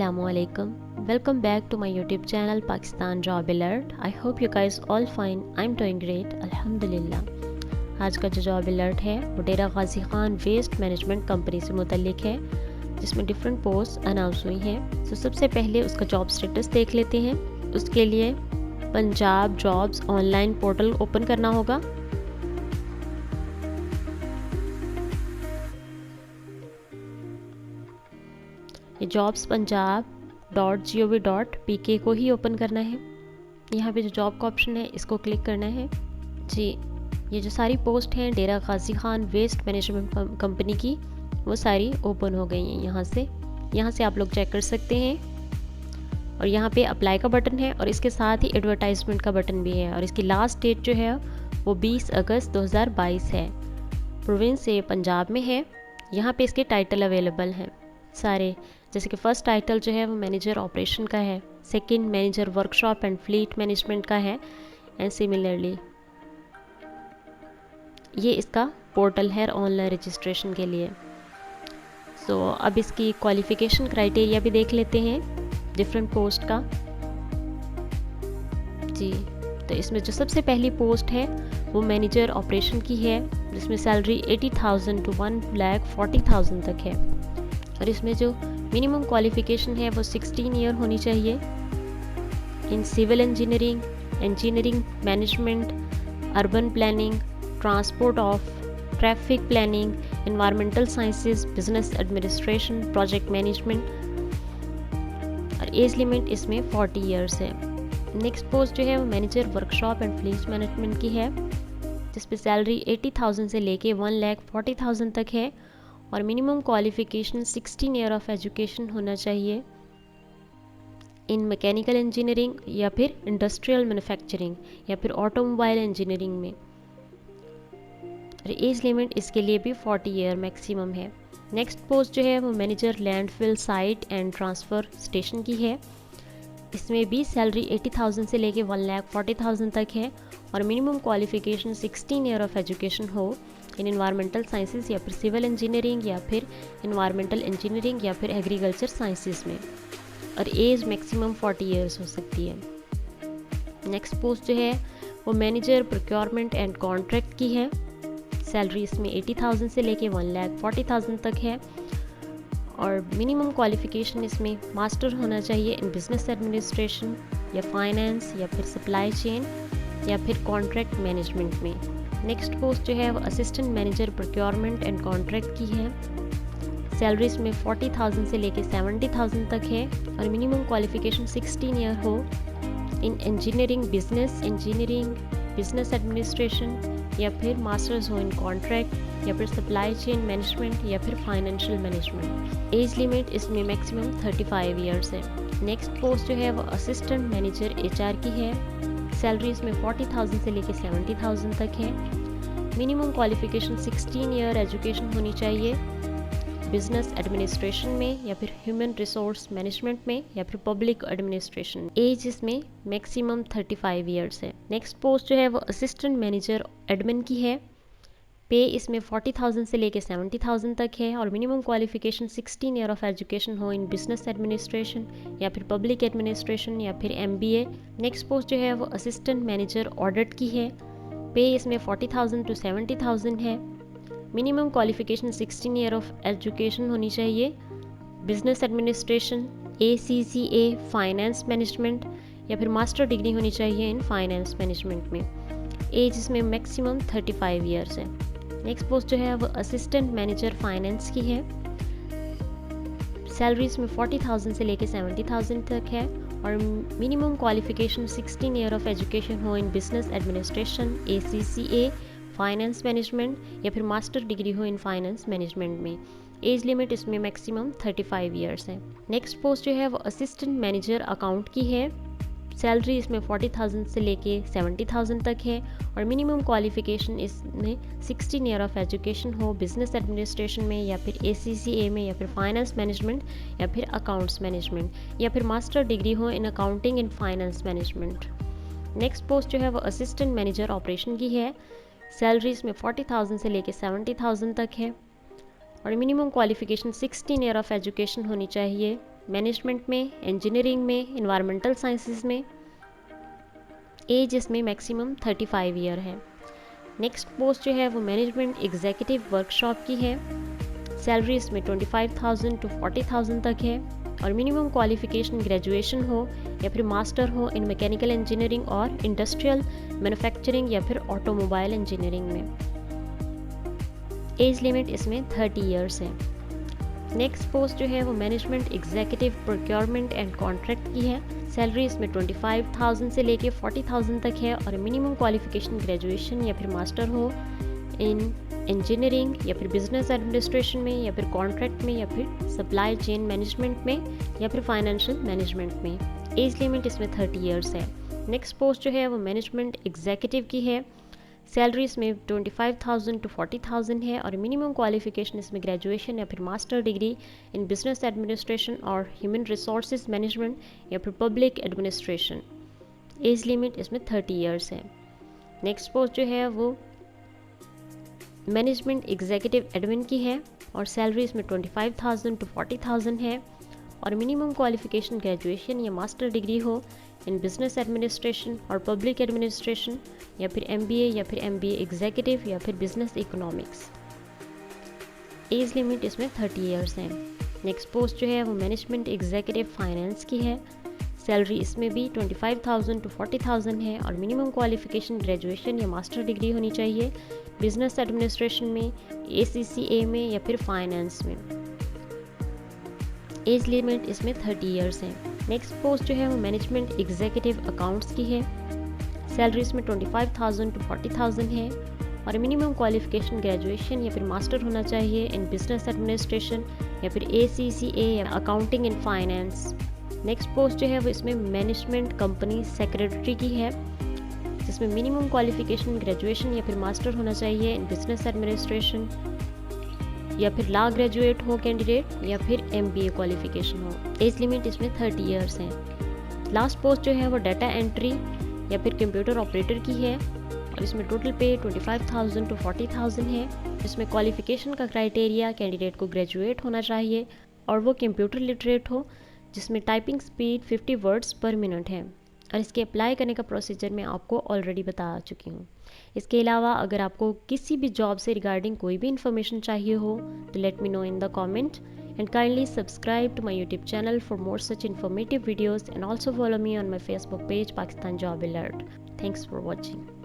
Assalamualaikum. Welcome back to my YouTube channel Pakistan Job Alert. I hope you guys all fine. I'm doing great. अल्हम्दुलिल्लाह. आज का जो job alert है वो डेरा Ghazi Khan waste management company से मुतल्लिक है, जिसमें डिफरेंट पोस्ट अनाउंस हुई हैं। तो सबसे पहले उसका जॉब स्टेटस देख लेते हैं। उसके लिए Punjab jobs online portal open करना होगा। ये jobs punjab.gov.pk को ही ओपन करना है। यहाँ पे जो जॉब का ऑप्शन है इसको क्लिक करना है। जी, ये जो सारी पोस्ट हैं डेरा Ghazi Khan waste management company की, वो सारी ओपन हो गई हैं। यहाँ से आप लोग चेक कर सकते हैं। और यहाँ पे अप्लाई का बटन है और इसके साथ ही एडवर्टाइजमेंट का बटन भी है। और इसकी लास्ट डेट जो है वो 20 अगस्त 2022 है। प्रोविंस ये पंजाब में है। यहाँ पे इसके टाइटल अवेलेबल हैं सारे, जैसे कि फ़र्स्ट टाइटल जो है वो मैनेजर ऑपरेशन का है, second manager workshop and fleet management का है, एंड सिमिलरली ये इसका पोर्टल है ऑनलाइन रजिस्ट्रेशन के लिए। सो अब इसकी क्वालिफ़िकेशन क्राइटेरिया भी देख लेते हैं डिफरेंट पोस्ट का। जी, तो इसमें जो सबसे पहली पोस्ट है वो मैनेजर ऑपरेशन की है, जिसमें सैलरी 80,000 to 1,40,000 तक है। और इसमें जो मिनिमम क्वालिफ़िकेशन है वो 16 ईयर होनी चाहिए in civil engineering, engineering management, urban planning, transport of, traffic planning, environmental sciences, business administration, project management. और एज लिमिट इसमें 40 ईयर्स है। नेक्स्ट पोस्ट जो है वो manager workshop and fleet management की है, जिस पे सैलरी 80,000 से लेके 1,40,000 तक है। और minimum qualification 16 year of education होना चाहिए इन मैकेनिकल इंजीनियरिंग या फिर इंडस्ट्रियल मैन्युफैक्चरिंग या फिर ऑटोमोबाइल इंजीनियरिंग में। और एज लिमिट इसके लिए भी 40 ईयर मैक्सिमम है। नेक्स्ट पोस्ट जो है वो manager landfill site and transfer station की है। इसमें भी सैलरी 80,000 से लेके 1,40,000 तक है। और minimum qualification 16 year of education हो इन एनवायरमेंटल साइंसेस या फिर सिविल इंजीनियरिंग या फिर एनवायरमेंटल इंजीनियरिंग या फिर एग्रीकल्चर साइंसेस में। और एज मैक्सिमम 40 ईयर्स हो सकती है। नेक्स्ट पोस्ट जो है वो मैनेजर प्रोक्योरमेंट एंड कॉन्ट्रैक्ट की है। सैलरी इसमें 80,000 से लेके 1,40,000 तक है। और मिनिमम क्वालिफ़िकेशन इसमें मास्टर होना चाहिए इन बिजनेस एडमिनिस्ट्रेशन या फाइनेंस या फिर सप्लाई चेन या फिर कॉन्ट्रैक्ट मैनेजमेंट में। नेक्स्ट पोस्ट जो है वो assistant manager procurement and contract की है। सैलरीज में 40,000 से लेके 70,000 तक है। और मिनिमम क्वालिफ़िकेशन 16 ईयर हो इन इंजीनियरिंग, बिजनेस एडमिनिस्ट्रेशन या फिर मास्टर्स हो इन कॉन्ट्रैक्ट या फिर सप्लाई चेन मैनेजमेंट या फिर फाइनेंशियल मैनेजमेंट। एज लिमिट इसमें मैक्सिमम 35 ईयर्स है। नेक्स्ट पोस्ट जो है वो असिस्टेंट मैनेजर HR की है। सैलरी इसमें 40,000 से लेके 70,000 तक है। मिनिमम क्वालिफ़िकेशन 16 ईयर एजुकेशन होनी चाहिए बिजनेस एडमिनिस्ट्रेशन में या फिर ह्यूमन रिसोर्स मैनेजमेंट में या फिर पब्लिक एडमिनिस्ट्रेशन में। एज इसमें मैक्सिमम 35 ईयर्स है। नेक्स्ट पोस्ट जो है वो असिस्टेंट मैनेजर एडमिन की है। पे इसमें 40,000 से लेके 70,000 तक है। और minimum qualification 16 year of education हो इन बिजनेस एडमिनिस्ट्रेशन या फिर पब्लिक एडमिनिस्ट्रेशन या फिर MBA। नेक्स्ट पोस्ट जो है वो असिस्टेंट मैनेजर ऑडिट की है। पे इसमें 40,000 to 70,000 है। Minimum qualification 16 year of education होनी चाहिए business administration, ACCA, finance management या फिर मास्टर डिग्री होनी चाहिए इन फाइनेंस मैनेजमेंट में। एज इसमें मैक्सिमम 35 ईयर्स है। नेक्स्ट पोस्ट जो है वो असिस्टेंट मैनेजर फाइनेंस की है। सैलरी इसमें 40,000 से लेके 70,000 तक है। और minimum qualification 16 year of education हो in business administration, ACCA, finance management या फिर मास्टर डिग्री हो इन फाइनेंस मैनेजमेंट में। एज लिमिट इसमें मैक्सिमम 35 ईयर्स है। नेक्स्ट पोस्ट जो है वो असिस्टेंट मैनेजर अकाउंट की है। सैलरी इसमें 40,000 से लेके 70,000 तक है। और मिनिमम क्वालिफ़िकेशन इसमें 16 ईयर ऑफ एजुकेशन हो बिजनेस एडमिनिस्ट्रेशन में या फिर ACCA में या फिर फाइनेंस मैनेजमेंट या फिर अकाउंट्स मैनेजमेंट या फिर मास्टर डिग्री हो in accounting and finance management. Next post जो है वो असिस्टेंट मैनेजर ऑपरेशन की है। सैलरी इसमें 40,000 से लेके 70,000 तक है। और minimum qualification 16 year of education होनी चाहिए मैनेजमेंट में, इंजीनियरिंग में, इन्वायरमेंटल साइंसेस में। एज इसमें मैक्सिमम 35 ईयर है। नेक्स्ट पोस्ट जो है वो मैनेजमेंट एग्जीक्यूटिव वर्कशॉप की है। सैलरी इसमें 25,000 to 40,000 तक है और मिनिमम क्वालिफिकेशन ग्रेजुएशन हो या फिर मास्टर हो इन मैकेनिकल इंजीनियरिंग और इंडस्ट्रियल मैन्युफैक्चरिंग या फिर ऑटोमोबाइल इंजीनियरिंग में। एज लिमिट इसमें 30 ईयर्स है। नेक्स्ट पोस्ट जो है वो management executive procurement and contract की है। सैलरी इसमें 25,000 से लेके 40,000 तक है और मिनिमम क्वालिफिकेशन ग्रेजुएशन या फिर मास्टर हो इन इंजीनियरिंग या फिर बिजनेस एडमिनिस्ट्रेशन में या फिर कॉन्ट्रैक्ट में या फिर सप्लाई चेन मैनेजमेंट में या फिर फाइनेंशियल मैनेजमेंट में। एज लिमिट इसमें 30 ईयर्स है। नेक्स्ट पोस्ट जो है वो मैनेजमेंट एग्जीक्यूटिव की है। सैलरी इसमें 25,000 to 40,000 है और मिनिमम क्वालिफिकेशन इसमें ग्रेजुएशन या फिर master degree in business administration और ह्यूमन रिसोर्सेज मैनेजमेंट या फिर पब्लिक एडमिनिस्ट्रेशन। एज लिमिट इसमें 30 ईयर्स है। नेक्स्ट पोस्ट जो है वो मैनेजमेंट एग्जीक्यूटिव एडमिन की है और सैलरी इसमें 25,000 to 40,000 है और मिनिमम क्वालिफिकेशन ग्रेजुएशन या मास्टर डिग्री हो इन बिजनेस एडमिनिस्ट्रेशन और पब्लिक एडमिनिस्ट्रेशन या फिर MBA या फिर MBA एग्जीक्यूटिव या फिर बिजनेस इकोनॉमिक्स। एज लिमिट इसमें 30 ईयर्स है। नेक्स्ट पोस्ट जो है वो मैनेजमेंट एग्जीक्यूटिव फाइनेंस की है। सैलरी इसमें भी 25,000 to 40,000 है और मिनिमम क्वालिफिकेशन ग्रेजुएशन या मास्टर डिग्री होनी चाहिए बिजनेस एडमिनिस्ट्रेशन में, ACCA में या फिर फाइनेंस में। एज लिमिट इसमें 30 ईयर्स है। नेक्स्ट पोस्ट जो है वो मैनेजमेंट एग्जीक्यूटिव अकाउंट्स की है। सैलरी इसमें 25,000 to 40,000 है और मिनिमम क्वालिफिकेशन ग्रेजुएशन या फिर मास्टर होना चाहिए इन बिजनेस एडमिनिस्ट्रेशन या फिर ACCA या accounting in finance. Next post जो है वो इसमें मैनेजमेंट कंपनी सेक्रेटरी की है, जिसमें मिनिमम क्वालिफिकेशन ग्रेजुएशन या फिर मास्टर होना चाहिए इन बिजनेस एडमिनिस्ट्रेशन या फिर लॉ ग्रेजुएट हो कैंडिडेट या फिर MBA क्वालिफिकेशन हो। एज लिमिट इसमें 30 ईयर्स है। लास्ट पोस्ट जो है वो डाटा एंट्री या फिर कंप्यूटर ऑपरेटर की है और इसमें टोटल पे 25,000 to 40,000 है। इसमें क्वालिफिकेशन का क्राइटेरिया कैंडिडेट को ग्रेजुएट होना चाहिए और वो कंप्यूटर लिटरेट हो, जिसमें टाइपिंग स्पीड 50 वर्ड्स पर मिनट है और इसके अप्लाई करने का प्रोसीजर मैं आपको ऑलरेडी बता चुकी हूँ। इसके अलावा अगर आपको किसी भी जॉब से रिगार्डिंग कोई भी इन्फॉर्मेशन चाहिए हो तो let me know in the comment and kindly subscribe to my YouTube channel for more such informative videos and also follow me on my Facebook page Pakistan job alert. Thanks for watching.